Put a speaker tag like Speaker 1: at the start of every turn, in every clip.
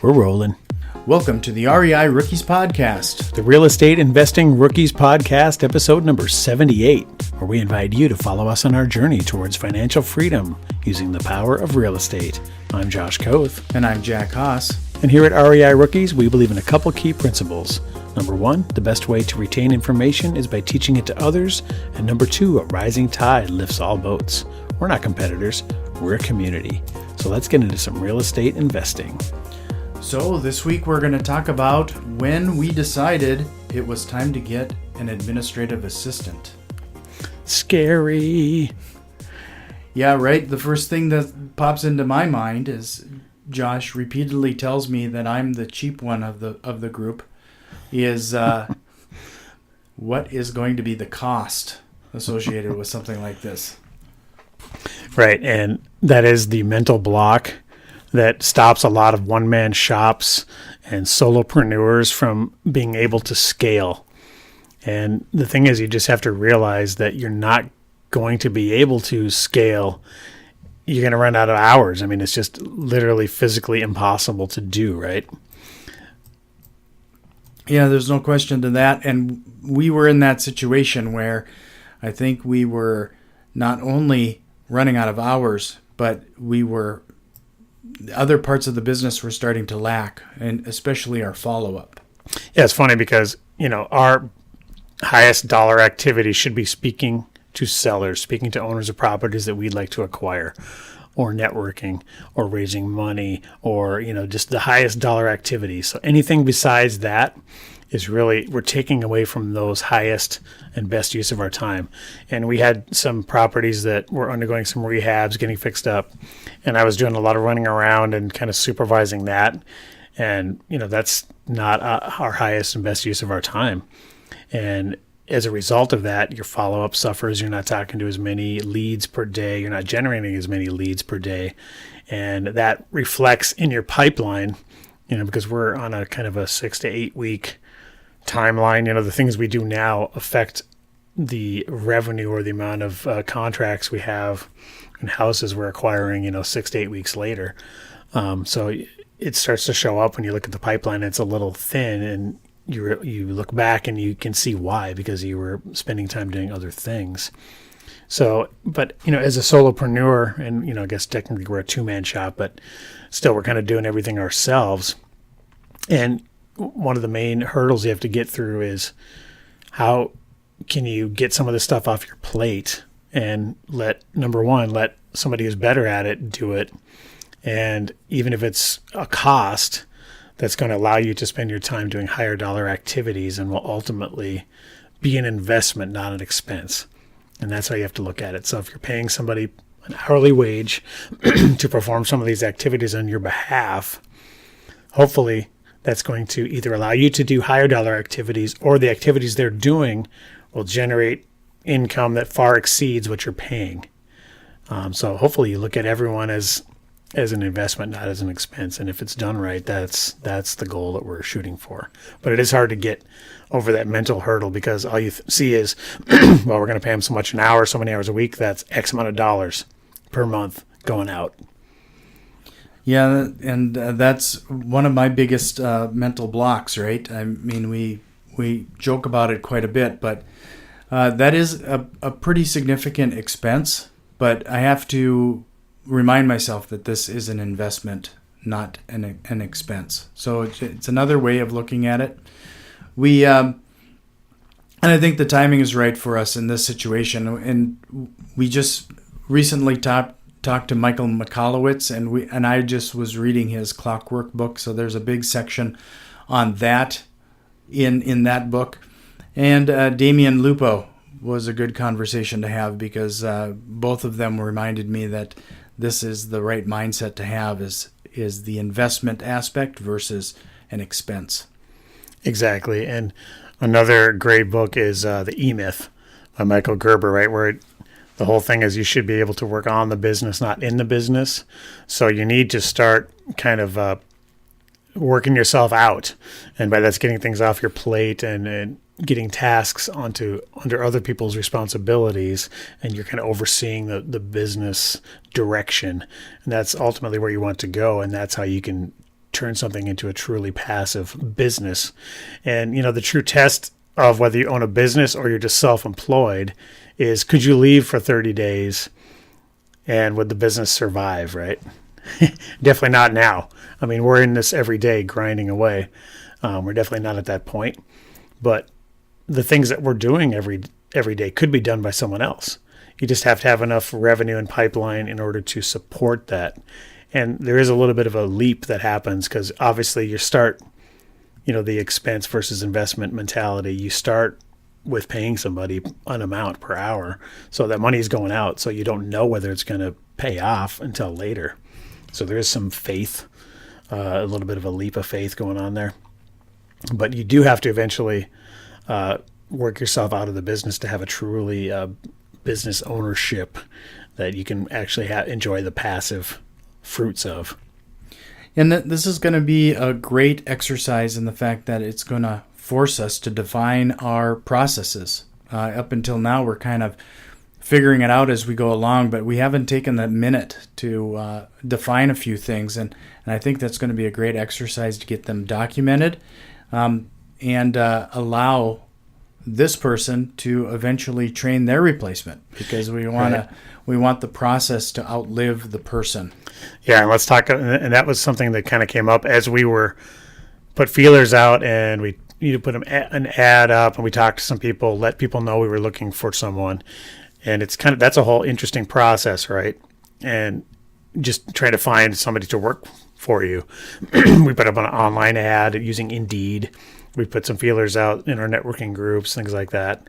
Speaker 1: We're rolling.
Speaker 2: Welcome to the REI Rookies Podcast.
Speaker 1: The Real Estate Investing Rookies Podcast, episode number 78, where we invite you to follow us on our journey towards financial freedom using the power of real estate. I'm Josh Koth.
Speaker 2: And I'm Jack Haas.
Speaker 1: And here at REI Rookies, we believe in a couple key principles. Number one, the best way to retain information is by teaching it to others. And number two, a rising tide lifts all boats. We're not competitors, we're a community. So let's get into some real estate investing.
Speaker 2: So this week we're going to talk about when we decided it was time to get an administrative assistant.
Speaker 1: Scary.
Speaker 2: Yeah, right. The first thing that pops into my mind is Josh repeatedly tells me that I'm the cheap one of the group. Is what is going to be the cost associated with something like this?
Speaker 1: Right, and that is the mental block that stops a lot of one-man shops and solopreneurs from being able to scale. And the thing is, you just have to realize that you're not going to be able to scale. You're going to run out of hours. I mean, it's just literally physically impossible to do, right?
Speaker 2: Yeah, there's no question to that. And we were in that situation where I think we were not only running out of hours, but other parts of the business were starting to lack, and especially our follow-up.
Speaker 1: Yeah, it's funny because, our highest dollar activity should be speaking to sellers, speaking to owners of properties that we'd like to acquire, or networking, or raising money, or, just the highest dollar activity. So anything besides that is really, we're taking away from those highest and best use of our time. And we had some properties that were undergoing some rehabs, getting fixed up. And I was doing a lot of running around and kind of supervising that. And, that's not our highest and best use of our time. And as a result of that, your follow-up suffers. You're not talking to as many leads per day. You're not generating as many leads per day. And that reflects in your pipeline, because we're on a kind of a 6 to 8 week timeline. The things we do now affect the revenue or the amount of contracts we have and houses we're acquiring, 6 to 8 weeks later. So it starts to show up when you look at the pipeline. It's a little thin, and you look back and you can see why, because you were spending time doing other things. So, but, as a solopreneur, and, I guess technically we're a two-man shop, but still we're kind of doing everything ourselves. And one of the main hurdles you have to get through is how can you get some of this stuff off your plate and let somebody who's better at it do it. And even if it's a cost, that's going to allow you to spend your time doing higher dollar activities and will ultimately be an investment, not an expense. And that's how you have to look at it. So if you're paying somebody an hourly wage to perform some of these activities on your behalf, hopefully that's going to either allow you to do higher dollar activities, or the activities they're doing will generate income that far exceeds what you're paying. So hopefully you look at everyone as an investment, not as an expense. And if it's done right, that's the goal that we're shooting for. But it is hard to get over that mental hurdle, because all you see is, well, we're going to pay them so much an hour, so many hours a week. That's X amount of dollars per month going out.
Speaker 2: Yeah, and that's one of my biggest mental blocks, right? I mean, we joke about it quite a bit, but that is a pretty significant expense. But I have to remind myself that this is an investment, not an expense. So it's another way of looking at it. And I think the timing is right for us in this situation. And we just recently talked to Michael Michalowicz, and I just was reading his Clockwork book. So there's a big section on that in that book. And Damian Lupo was a good conversation to have, because both of them reminded me that this is the right mindset to have, is the investment aspect versus an expense.
Speaker 1: Exactly. And another great book is The E-Myth by Michael Gerber, right, where the whole thing is you should be able to work on the business, not in the business. So you need to start kind of working yourself out. And by that's getting things off your plate and getting tasks under other people's responsibilities, and you're kind of overseeing the business direction. And that's ultimately where you want to go. And that's how you can turn something into a truly passive business. And, the true test of whether you own a business or you're just self-employed is, could you leave for 30 days and would the business survive, right? Definitely not now. I mean, we're in this every day grinding away. We're definitely not at that point. But the things that we're doing every day could be done by someone else. You just have to have enough revenue and pipeline in order to support that. And there is a little bit of a leap that happens because obviously you start, the expense versus investment mentality. You start with paying somebody an amount per hour. So that money is going out. So you don't know whether it's going to pay off until later. So there is some faith, a little bit of a leap of faith going on there. But you do have to eventually work yourself out of the business to have a truly business ownership that you can actually enjoy the passive fruits of.
Speaker 2: And this is going to be a great exercise in the fact that it's going to force us to define our processes. Up until now, we're kind of figuring it out as we go along, but we haven't taken that minute to define a few things. And I think that's going to be a great exercise to get them documented and allow this person to eventually train their replacement, because we want the process to outlive the person.
Speaker 1: Yeah, and let's talk. And that was something that kind of came up as we were put feelers out, and we need to put an ad up, and we talked to some people, let people know we were looking for someone, and that's a whole interesting process, right? And just trying to find somebody to work for you. We put up an online ad using Indeed. We put some feelers out in our networking groups, things like that.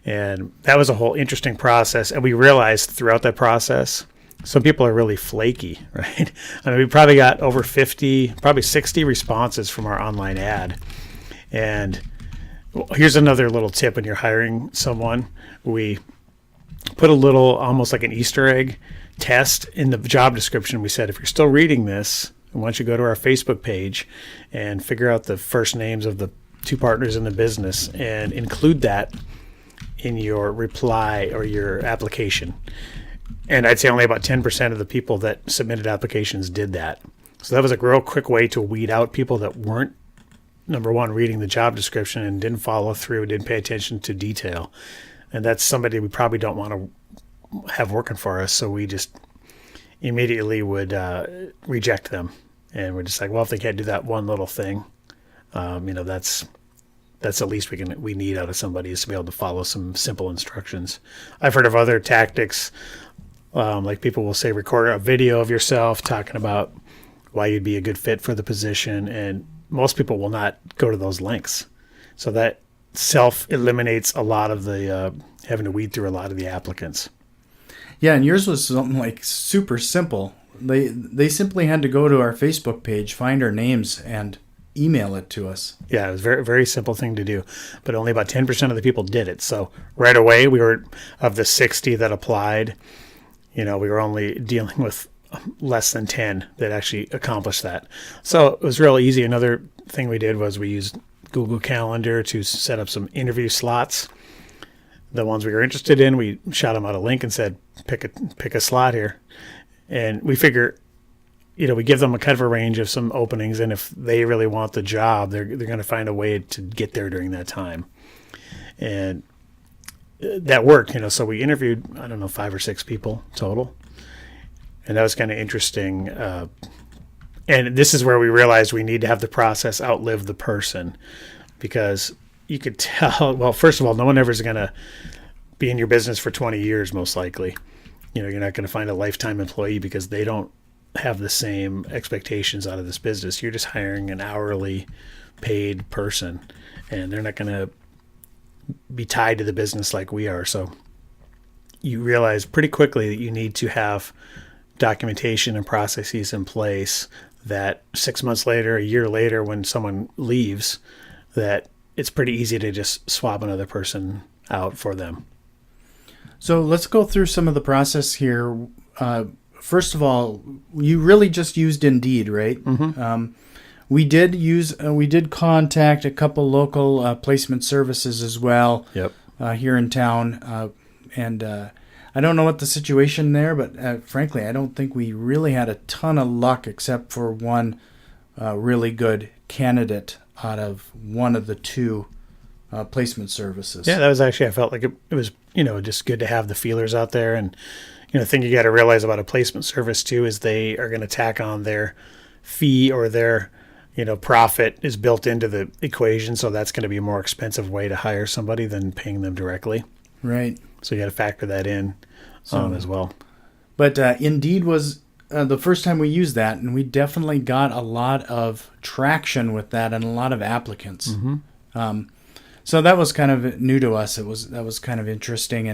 Speaker 1: And that was a whole interesting process. And we realized throughout that process, some people are really flaky, right? I mean, we probably got over 50, probably 60 responses from our online ad. And here's another little tip when you're hiring someone. We put a little, almost like an Easter egg test in the job description. We said, if you're still reading this, why don't you go to our Facebook page and figure out the first names of the two partners in the business and include that in your reply or your application. And I'd say only about 10% of the people that submitted applications did that. So that was a real quick way to weed out people that weren't, number one, reading the job description and didn't follow through, didn't pay attention to detail. And that's somebody we probably don't want to have working for us. So we just immediately would reject them. And we're just like, well, if they can't do that one little thing, that's the least we need out of somebody, is to be able to follow some simple instructions. I've heard of other tactics, like people will say, record a video of yourself talking about why you'd be a good fit for the position, and most people will not go to those lengths. So that self-eliminates a lot of the having to weed through a lot of the applicants.
Speaker 2: Yeah, and yours was something like super simple. They simply had to go to our Facebook page, find our names, and email it to us.
Speaker 1: Yeah, it was a very, very simple thing to do, but only about 10% of the people did it. So right away, we were, of the 60 that applied, we were only dealing with less than 10 that actually accomplished that. So it was real easy. Another thing we did was we used Google Calendar to set up some interview slots. The ones we were interested in, we shot them out a link and said, pick a slot here. And we figure, we give them a kind of a range of some openings, and if they really want the job, they're going to find a way to get there during that time. And that worked, so we interviewed, 5 or 6 people total. And that was kind of interesting. And this is where we realized we need to have the process outlive the person, because you could tell, well, first of all, no one ever is going to be in your business for 20 years, most likely. You're not going to find a lifetime employee because they don't have the same expectations out of this business. You're just hiring an hourly paid person, and they're not going to be tied to the business like we are. So you realize pretty quickly that you need to have documentation and processes in place that 6 months later, a year later, when someone leaves, that it's pretty easy to just swap another person out for them.
Speaker 2: So let's go through some of the process here. First of all, you really just used Indeed, right?
Speaker 1: Mm-hmm.
Speaker 2: We did contact a couple local placement services as well.
Speaker 1: Yep.
Speaker 2: Here in town, and I don't know what the situation there, but frankly, I don't think we really had a ton of luck, except for one really good candidate out of one of the two placement services.
Speaker 1: Yeah, that was actually, I felt like it was, just good to have the feelers out there. And, the thing you got to realize about a placement service too is they are going to tack on their fee, or their, profit is built into the equation. So that's going to be a more expensive way to hire somebody than paying them directly.
Speaker 2: Right.
Speaker 1: So you got to factor that in as well. But
Speaker 2: Indeed was the first time we used that, and we definitely got a lot of traction with that and a lot of applicants.
Speaker 1: Mm-hmm.
Speaker 2: So that was kind of new to us. That was kind of interesting,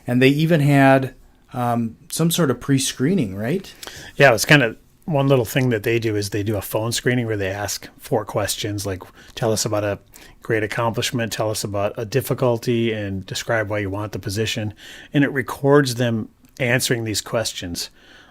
Speaker 2: and they even had some sort of pre-screening, right?
Speaker 1: Yeah, it was kind of one little thing that they do is they do a phone screening where they ask 4 questions, like tell us about a great accomplishment, tell us about a difficulty, and describe why you want the position. And it records them answering these questions.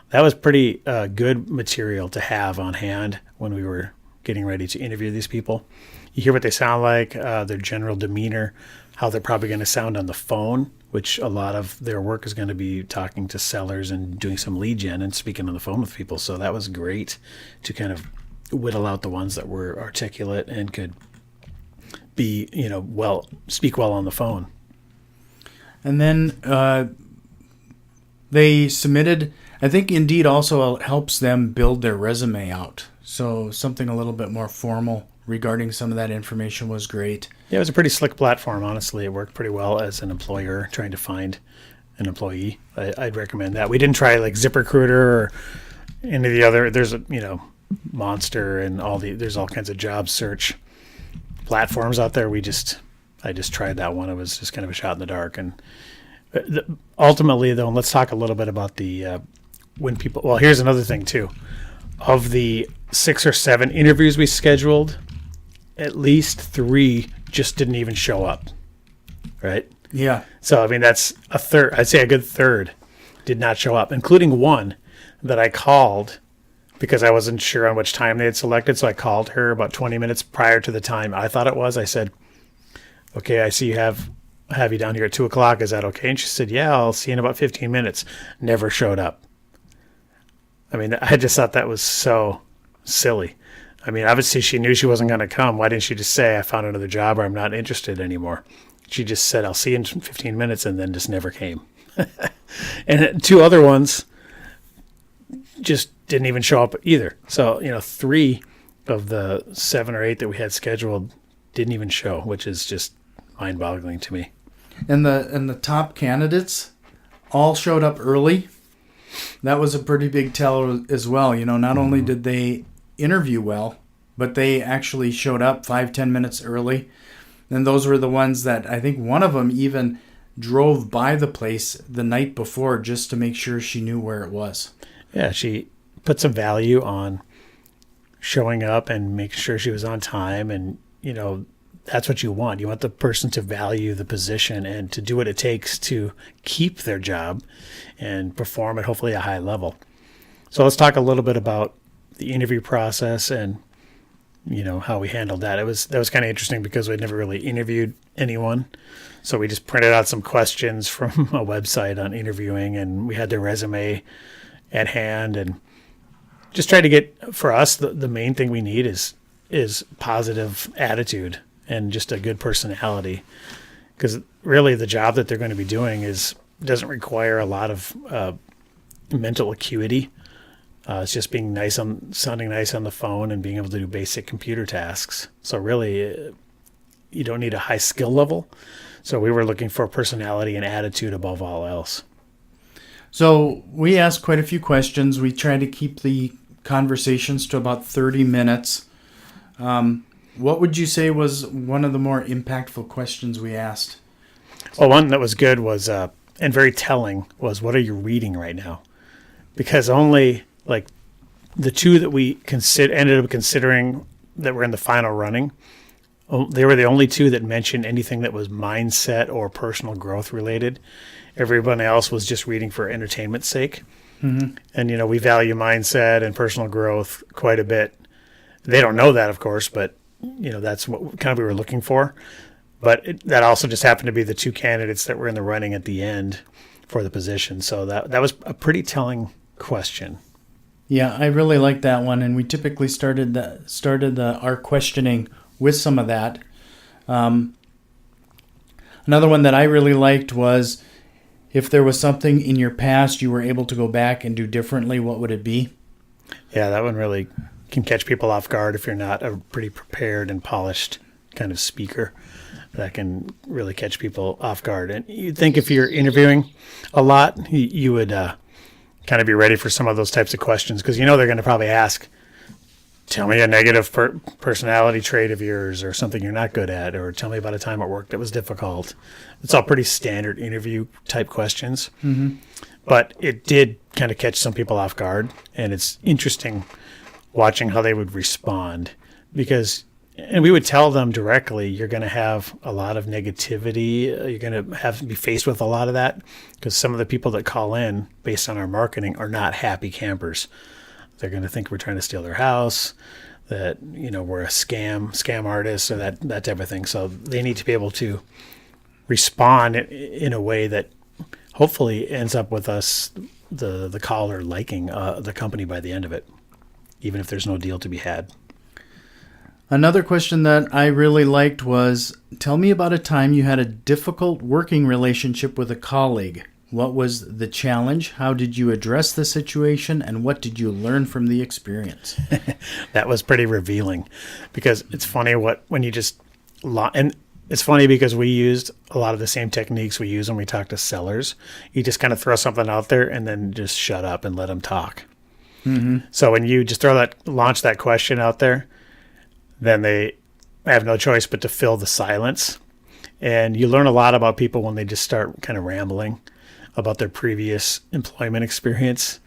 Speaker 1: That was pretty good material to have on hand when we were getting ready to interview these people. You hear what they sound like, their general demeanor, how they're probably going to sound on the phone, which a lot of their work is going to be talking to sellers and doing some lead gen and speaking on the phone with people. So that was great to kind of whittle out the ones that were articulate and could be, speak well on the phone.
Speaker 2: And then they submitted, I think Indeed also helps them build their resume out. So something a little bit more formal regarding some of that information was great.
Speaker 1: Yeah, it was a pretty slick platform, honestly. It worked pretty well as an employer trying to find an employee. I'd recommend that. We didn't try like ZipRecruiter or any of the other, there's Monster and there's all kinds of job search platforms out there. I just tried that one. It was just kind of a shot in the dark. And ultimately though, and let's talk a little bit about here's another thing too. Of the 6 or 7 interviews we scheduled, at least 3 just didn't even show up. Right?
Speaker 2: Yeah.
Speaker 1: So, I mean, that's a third. I'd say a good third did not show up, including one that I called because I wasn't sure on which time they had selected. So I called her about 20 minutes prior to the time I thought it was. I said, okay, I see you have you down here at 2:00. Is that okay? And she said, yeah, I'll see you in about 15 minutes. Never showed up. I mean, I just thought that was so silly. I mean, obviously she knew she wasn't going to come. Why didn't she just say, I found another job or I'm not interested anymore? She just said, I'll see you in 15 minutes and then just never came. And 2 other ones just didn't even show up either. So, 3 of the 7 or 8 that we had scheduled didn't even show, which is just mind-boggling to me.
Speaker 2: And the top candidates all showed up early. That was a pretty big tell as well. Not only did they interview well, but they actually showed up 5-10 minutes early. And those were the ones that I think one of them even drove by the place the night before just to make sure she knew where it was.
Speaker 1: Yeah, she put some value on showing up and making sure she was on time. And, that's what you want. You want the person to value the position and to do what it takes to keep their job and perform at hopefully a high level. So let's talk a little bit about the interview process and, how we handled that. That was kind of interesting because we'd never really interviewed anyone. So we just printed out some questions from a website on interviewing, and we had their resume at hand and just tried to get, for us, the main thing we need is positive attitude and just a good personality, because really the job that they're going to be doing doesn't require a lot of mental acuity. It's just sounding nice on the phone and being able to do basic computer tasks. So really, you don't need a high skill level. So we were looking for personality and attitude above all else.
Speaker 2: So we asked quite a few questions. We tried to keep the conversations to about 30 minutes. What would you say was one of the more impactful questions we asked?
Speaker 1: Well, one that was good was, and very telling, was what are you reading right now? Because only like the 2 that we ended up considering that were in the final running, they were the only 2 that mentioned anything that was mindset or personal growth related. Everyone else was just reading for entertainment's sake. Mm-hmm. And, we value mindset and personal growth quite a bit. They don't know that, of course, but, that's what kind of we were looking for. But that also just happened to be the 2 candidates that were in the running at the end for the position. So that was a pretty telling question.
Speaker 2: Yeah, I really like that one, and we typically started our questioning with some of that. Another one that I really liked was, if there was something in your past you were able to go back and do differently, what would it be?
Speaker 1: Yeah, that one really can catch people off guard if you're not a pretty prepared and polished kind of speaker. That can really catch people off guard. And you'd think if you're interviewing a lot, you would kind of be ready for some of those types of questions, because they're going to probably ask, tell me a negative personality trait of yours, or something you're not good at, or tell me about a time at work that was difficult. It's all pretty standard interview type questions.
Speaker 2: Mm-hmm.
Speaker 1: But it did kind of catch some people off guard, and it's interesting watching how they would respond, and we would tell them directly, you're going to have a lot of negativity. You're going to have to be faced with a lot of that, because some of the people that call in based on our marketing are not happy campers. They're going to think we're trying to steal their house, that we're a scam artist, or that type of thing. So they need to be able to respond in a way that hopefully ends up with us, the caller, liking the company by the end of it, even if there's no deal to be had.
Speaker 2: Another question that I really liked was, tell me about a time you had a difficult working relationship with a colleague. What was the challenge? How did you address the situation? And what did you learn from the experience?
Speaker 1: That was pretty revealing, because it's funny when you just, and it's funny because we used a lot of the same techniques we use when we talk to sellers. You just kind of throw something out there and then just shut up and let them talk.
Speaker 2: Mm-hmm.
Speaker 1: So when you just launch that question out there, then they have no choice but to fill the silence. And you learn a lot about people when they just start kind of rambling about their previous employment experience.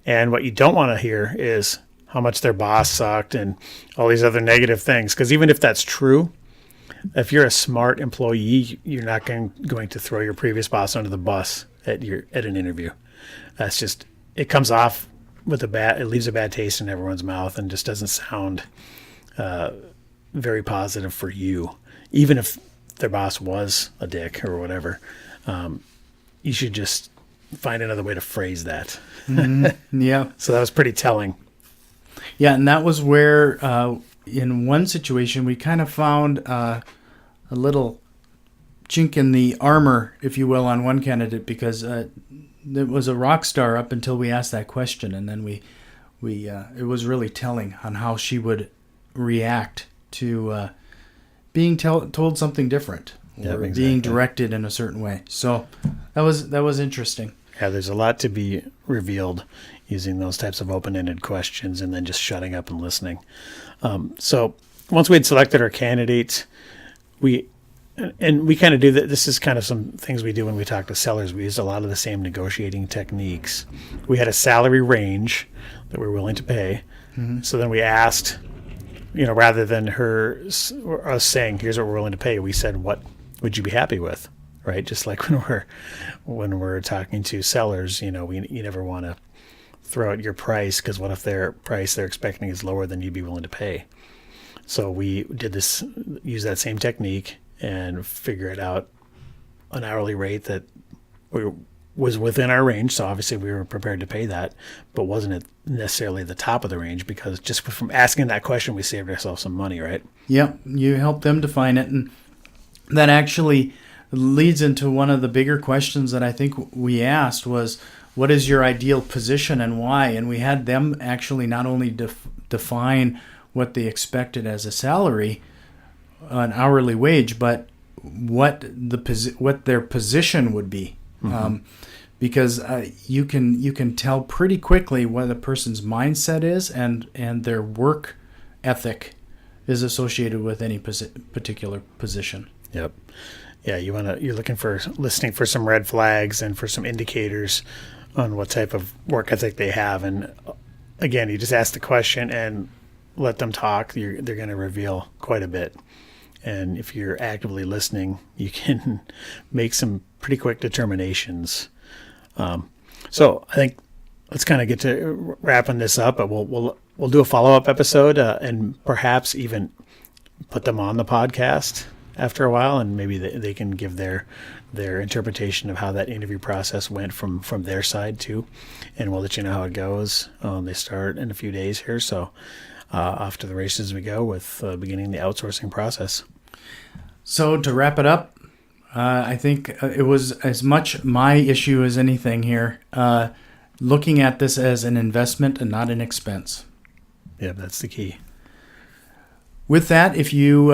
Speaker 1: And what you don't want to hear is how much their boss sucked and all these other negative things. Because even if that's true, if you're a smart employee, you're not going to throw your previous boss under the bus at an interview. That's just, it comes off it leaves a bad taste in everyone's mouth, and just doesn't sound very positive for you. Even if their boss was a dick or whatever, you should just find another way to phrase that.
Speaker 2: Mm-hmm. Yeah.
Speaker 1: So that was pretty telling.
Speaker 2: Yeah, and that was where, in one situation, we kind of found a little chink in the armor, if you will, on one candidate, because it was a rock star up until we asked that question, and then it was really telling on how she would react to being told something different, or
Speaker 1: exactly.
Speaker 2: being directed in a certain way. So that was interesting.
Speaker 1: Yeah, there's a lot to be revealed using those types of open-ended questions, and then just shutting up and listening. So once we had selected our candidates, we kind of do that. This is kind of some things we do when we talk to sellers. We use a lot of the same negotiating techniques. We had a salary range that we were willing to pay. Mm-hmm. So then we asked, rather than us saying, here's what we're willing to pay, we said, what would you be happy with? Right? Just like when we're talking to sellers, you never want to throw out your price, because what if their price they're expecting is lower than you'd be willing to pay? So we use that same technique and figure it out an hourly rate that was within our range. So obviously we were prepared to pay that, but wasn't necessarily the top of the range, because just from asking that question, we saved ourselves some money, right?
Speaker 2: Yep, you helped them define it, and that actually leads into one of the bigger questions that I think we asked was, what is your ideal position and why? And we had them actually not only define what they expected as a salary, an hourly wage, but what their position would be. Mm-hmm. Because you can tell pretty quickly what a person's mindset is, and their work ethic is associated with any particular position.
Speaker 1: Yep. Yeah, you're listening for some red flags and for some indicators on what type of work ethic they have. And again, you just ask the question and let them talk. They're going to reveal quite a bit. And if you're actively listening, you can make some pretty quick determinations. So I think let's kind of get to wrapping this up, but we'll do a follow-up episode and perhaps even put them on the podcast after a while, and maybe they can give their interpretation of how that interview process went from their side too, and we'll let you know how it goes. They start in a few days here, so off to the races we go with beginning the outsourcing process.
Speaker 2: So to wrap it up, I think it was as much my issue as anything here, looking at this as an investment and not an expense.
Speaker 1: Yeah, that's the key.
Speaker 2: With that, if you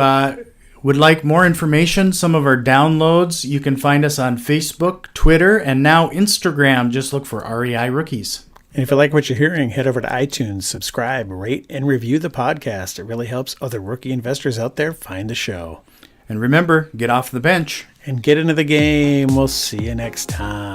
Speaker 2: would like more information, some of our downloads, you can find us on Facebook, Twitter, and now Instagram. Just look for REI Rookies.
Speaker 1: And if you like what you're hearing, head over to iTunes, subscribe, rate, and review the podcast. It really helps other rookie investors out there find the show.
Speaker 2: And remember, get off the bench
Speaker 1: and get into the game. We'll see you next time.